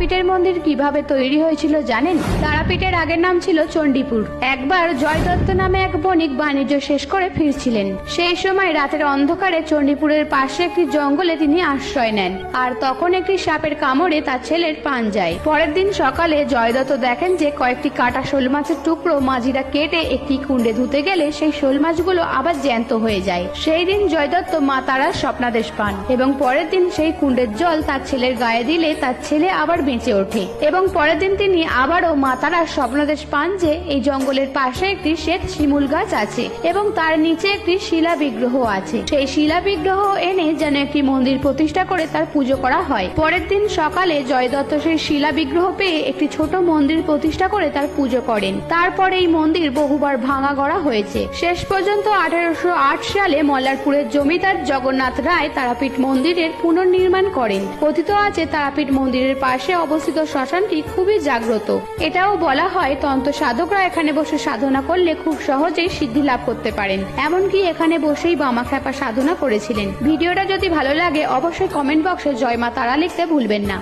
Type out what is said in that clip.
তারাপীঠের মন্দির কিভাবে তৈরি হয়েছিল জানেন? তারাপীঠের আগের নাম ছিল চণ্ডীপুর। একবার জয় দত্ত নামে এক বণিক বাণিজ্য শেষ করে ফিরছিলেন। সেই সময় রাতের অন্ধকারে চণ্ডীপুরের পাশে একটি জঙ্গলে তিনি আশ্রয় নেন, আর তখন একটি সাপের কামড়ে তার ছেলের প্রাণ যায়। পরের দিন সকালে জয়দত্ত দেখেন যে কয়েকটি কাটা শোল মাছের টুকরো মাঝিরা কেটে একটি কুণ্ডে ধুতে গেলে সেই শোল মাছগুলো আবার জ্যান্ত হয়ে যায়। সেই দিন জয়দত্ত মা তারার স্বপ্নাদেশ পান এবং পরের দিন সেই কুণ্ডের জল তার ছেলের গায়ে দিলে তার ছেলে আবার বেঁচে ওঠে। এবং পরের দিন তিনি আবারও মা তারার স্বপ্নাদেশ পান যে এই জঙ্গলের পাশে একটি শ্বেত শিমুল গাছ আছে এবং তার নিচে একটি শিলা বিগ্রহ আছে। সেই শিলা বিগ্রহ এনে যেন একটি মন্দির প্রতিষ্ঠা করে তার পুজো করা হয়। পরের দিন সকালে জয়দত্ত সেই শিলা বিগ্রহ পেয়ে একটি ছোট মন্দির প্রতিষ্ঠা করে তার পুজো করেন। তারপর এই মন্দির বহুবার ভাঙা গড়া হয়েছে। শেষ পর্যন্ত 1808 সালে মল্লারপুরের জমিদার জগন্নাথ রায় তারাপীঠ মন্দিরের পুনর্নির্মাণ করেন। কথিত আছে তারাপীঠ মন্দিরের পাশে অবস্থিত শ্মশানটি খুবই জাগ্রত। এটাও বলা হয় তন্ত্র সাধকরা এখানে বসে সাধনা করলে খুব সহজেই সিদ্ধি লাভ করতে পারেন। এমনকি এখানে বসেই বামাখ্যাপা সাধনা করেছিলেন। ভিডিওটা যদি ভালো লাগে অবশ্যই কমেন্ট বক্সে জয় মা তারা লিখতে ভুলবেন না।